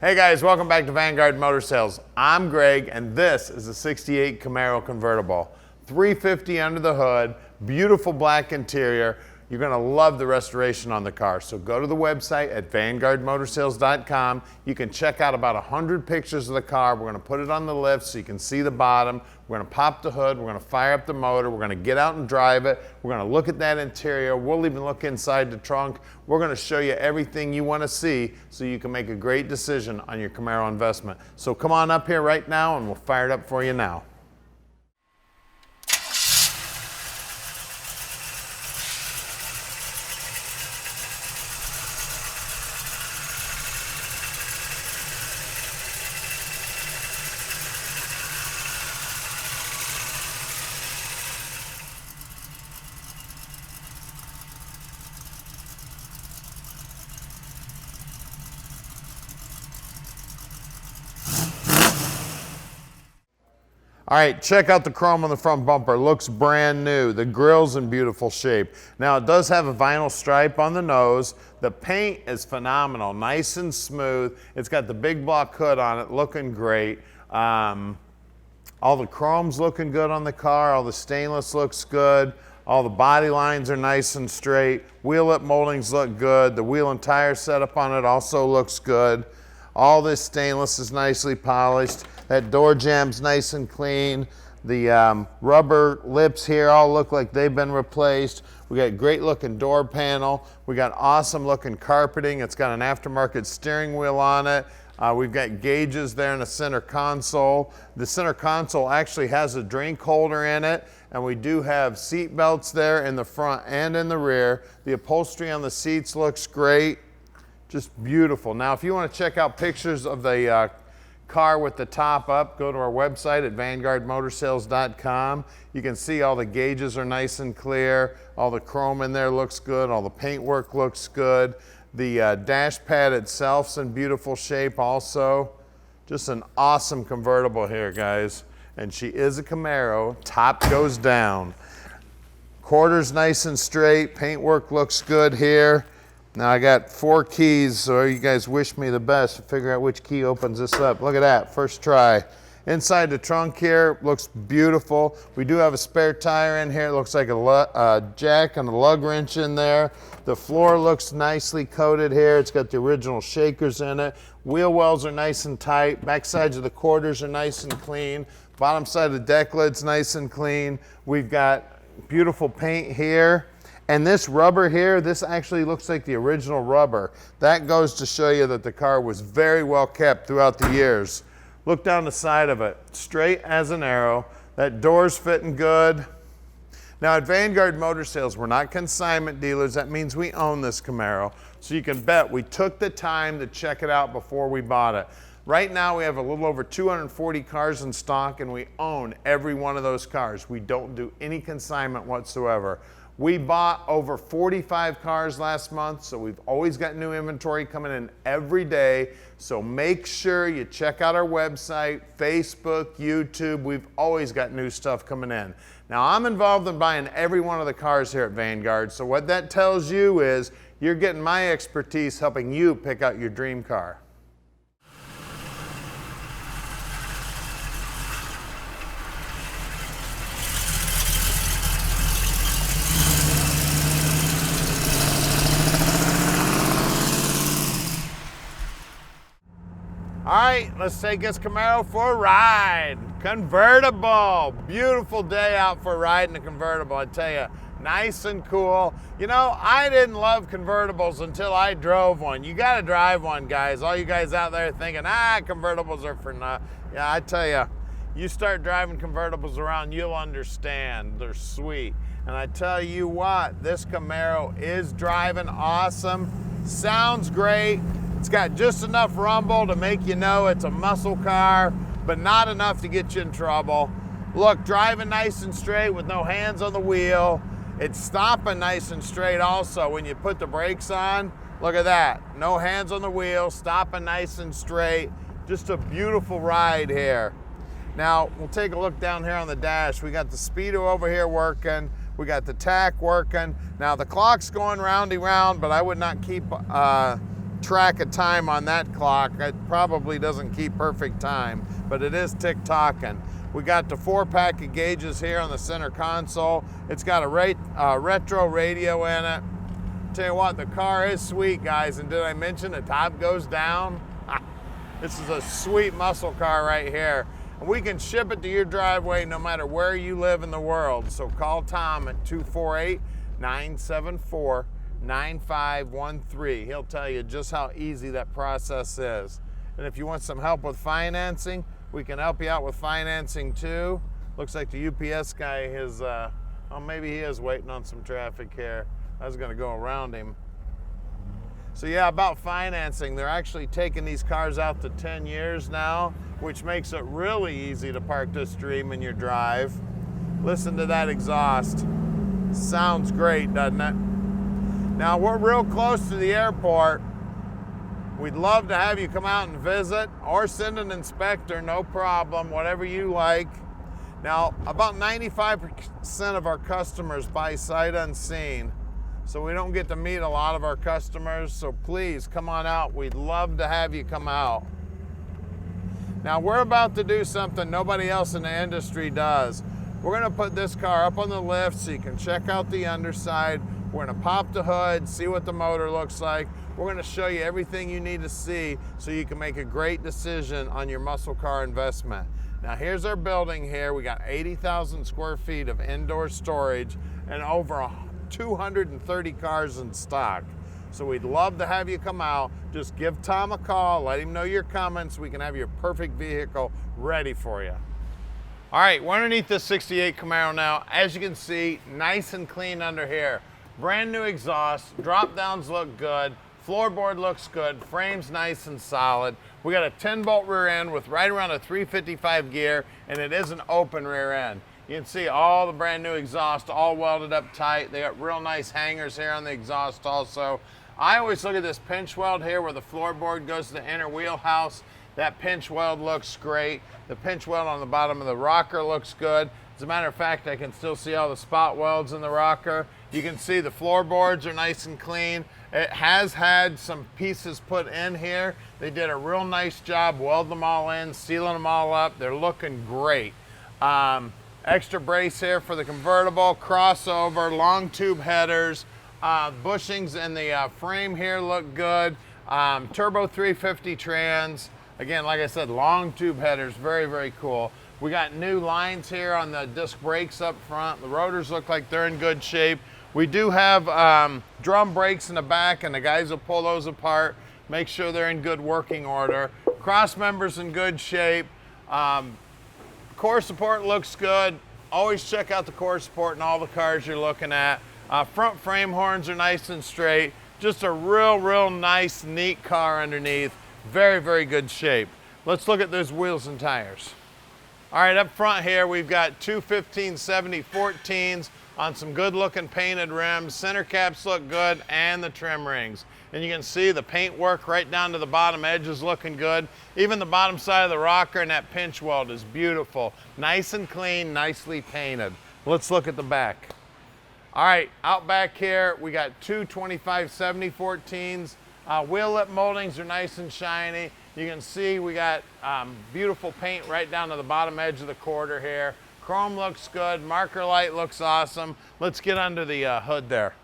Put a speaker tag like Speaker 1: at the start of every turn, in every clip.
Speaker 1: Hey guys, welcome back to Vanguard Motor Sales. I'm Greg and this is a 68 Camaro Convertible. 350 under the hood, beautiful black interior. You're gonna love the restoration on the car. So go to the website at vanguardmotorsales.com. You can check out about 100 pictures of the car. We're gonna put it on the lift so you can see the bottom. We're gonna pop the hood, we're gonna fire up the motor, we're gonna get out and drive it. We're gonna look at that interior. We'll even look inside the trunk. We're gonna show you everything you wanna see so you can make a great decision on your Camaro investment. So come on up here right now and we'll fire it up for you now. All right, check out the chrome on the front bumper. Looks brand new. The grill's in beautiful shape. Now it does have a vinyl stripe on the nose. The paint is phenomenal, nice and smooth. It's got the big block hood on it, looking great. All the chrome's looking good on the car. All the stainless looks good. All the body lines are nice and straight. Wheel lip moldings look good. The wheel and tire setup on it also looks good. All this stainless is nicely polished. That door jamb's nice and clean. The rubber lips here all look like they've been replaced. We got great looking door panel. We got awesome looking carpeting. It's got an aftermarket steering wheel on it. We've got gauges there in the center console. The center console actually has a drink holder in it, and we do have seat belts there in the front and in the rear. The upholstery on the seats looks great. Just beautiful. Now, if you want to check out pictures of the car with the top up, go to our website at vanguardmotorsales.com. You can see all the gauges are nice and clear. All the chrome in there looks good. All the paintwork looks good. The dash pad itself's in beautiful shape also. Just an awesome convertible here, guys. And she is a Camaro. Top goes down. Quarters nice and straight. Paintwork looks good here. Now I got 4 keys, so you guys wish me the best to figure out which key opens this up. Look at that, first try. Inside the trunk here, looks beautiful. We do have a spare tire in here. It looks like a jack and a lug wrench in there. The floor looks nicely coated here. It's got the original shakers in it. Wheel wells are nice and tight. Back sides of the quarters are nice and clean. Bottom side of the deck lid's nice and clean. We've got beautiful paint here. And this rubber here, this actually looks like the original rubber. That goes to show you that the car was very well kept throughout the years. Look down the side of it, straight as an arrow. That door's fitting good. Now at Vanguard Motor Sales, we're not consignment dealers. That means we own this Camaro. So you can bet we took the time to check it out before we bought it. Right now we have a little over 240 cars in stock and we own every one of those cars. We don't do any consignment whatsoever. We bought over 45 cars last month, so we've always got new inventory coming in every day. So make sure you check out our website, Facebook, YouTube. We've always got new stuff coming in. Now, I'm involved in buying every one of the cars here at Vanguard, so what that tells you is you're getting my expertise helping you pick out your dream car. All right, let's take this Camaro for a ride. Convertible, beautiful day out for a ride in a convertible, I tell you. Nice and cool. You know, I didn't love convertibles until I drove one. You gotta drive one, guys. All you guys out there thinking, convertibles are for nothing. Yeah, I tell you, you start driving convertibles around, you'll understand. They're sweet. And I tell you what, this Camaro is driving awesome. Sounds great. It's got just enough rumble to make you know it's a muscle car, but not enough to get you in trouble. Look, driving nice and straight with no hands on the wheel. It's stopping nice and straight also when you put the brakes on. Look at that, no hands on the wheel, stopping nice and straight. Just a beautiful ride here. Now, we'll take a look down here on the dash. We got the Speedo over here working. We got the tack working. Now, the clock's going roundy round, but I would not keep track of time on that clock. It probably doesn't keep perfect time, but it is tick-tocking. We got the 4-pack of gauges here on the center console. It's got a retro radio in it. Tell you what, the car is sweet, guys. And did I mention the top goes down? This is a sweet muscle car right here. And we can ship it to your driveway no matter where you live in the world. So call Tom at 248-974-9513. He'll tell you just how easy that process is. And if you want some help with financing, we can help you out with financing too. Looks like the UPS guy is, oh, maybe he is waiting on some traffic here. I was gonna go around him. So yeah, about financing, they're actually taking these cars out to 10 years now, which makes it really easy to park this dream in your drive. Listen to that exhaust. Sounds great, doesn't it? Now we're real close to the airport. We'd love to have you come out and visit or send an inspector, no problem, whatever you like. Now, about 95% of our customers buy sight unseen, so we don't get to meet a lot of our customers, so please come on out. We'd love to have you come out. Now, we're about to do something nobody else in the industry does. We're gonna put this car up on the lift so you can check out the underside. We're gonna pop the hood, see what the motor looks like. We're gonna show you everything you need to see so you can make a great decision on your muscle car investment. Now here's our building here. We got 80,000 square feet of indoor storage and over 230 cars in stock. So we'd love to have you come out. Just give Tom a call, let him know you're coming so we can have your perfect vehicle ready for you. All right, we're underneath this 68 Camaro now. As you can see, nice and clean under here. Brand new exhaust, drop downs look good, floorboard looks good, frame's nice and solid. We got a 10-bolt rear end with right around a 355 gear, and it is an open rear end. You can see all the brand new exhaust, all welded up tight. They got real nice hangers here on the exhaust also. I always look at this pinch weld here where the floorboard goes to the inner wheelhouse. That pinch weld looks great. The pinch weld on the bottom of the rocker looks good. As a matter of fact, I can still see all the spot welds in the rocker. You can see the floorboards are nice and clean. It has had some pieces put in here. They did a real nice job welding them all in, sealing them all up. They're looking great. Extra brace here for the convertible, crossover, long tube headers, bushings in the frame here look good. Turbo 350 trans. Again, like I said, long tube headers, very, very cool. We got new lines here on the disc brakes up front. The rotors look like they're in good shape. We do have drum brakes in the back, and the guys will pull those apart, make sure they're in good working order. Cross members in good shape. Core support looks good. Always check out the core support in all the cars you're looking at. Front frame horns are nice and straight. Just a real nice, neat car underneath. Very, very good shape. Let's look at those wheels and tires. All right, up front here, we've got two 1570 14s on some good looking painted rims. Center caps look good and the trim rings. And you can see the paint work right down to the bottom edge is looking good. Even the bottom side of the rocker and that pinch weld is beautiful. Nice and clean, nicely painted. Let's look at the back. All right, out back here, we got two 2570 14s. Wheel lip moldings are nice and shiny. You can see we got beautiful paint right down to the bottom edge of the quarter here. Chrome looks good, marker light looks awesome. Let's get under the hood there.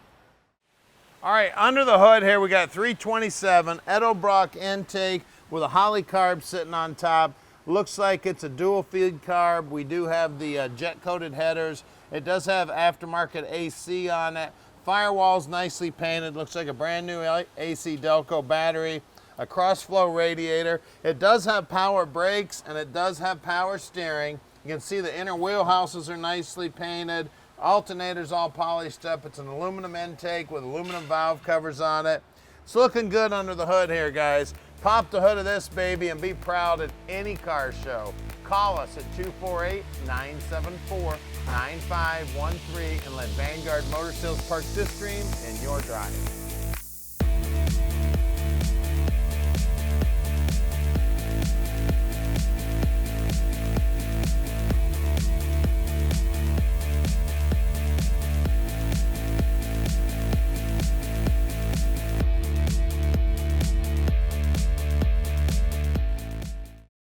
Speaker 1: All right, under the hood here we got 327 Edelbrock intake with a Holley carb sitting on top. Looks like it's a dual feed carb. We do have the jet coated headers. It does have aftermarket AC on it. Firewall's nicely painted. Looks like a brand new AC Delco battery. A cross-flow radiator. It does have power brakes and it does have power steering. You can see the inner wheelhouses are nicely painted. Alternator's all polished up. It's an aluminum intake with aluminum valve covers on it. It's looking good under the hood here, guys. Pop the hood of this baby and be proud at any car show. Call us at 248-974-9513 and let Vanguard Motor Sales park this dream in your drive.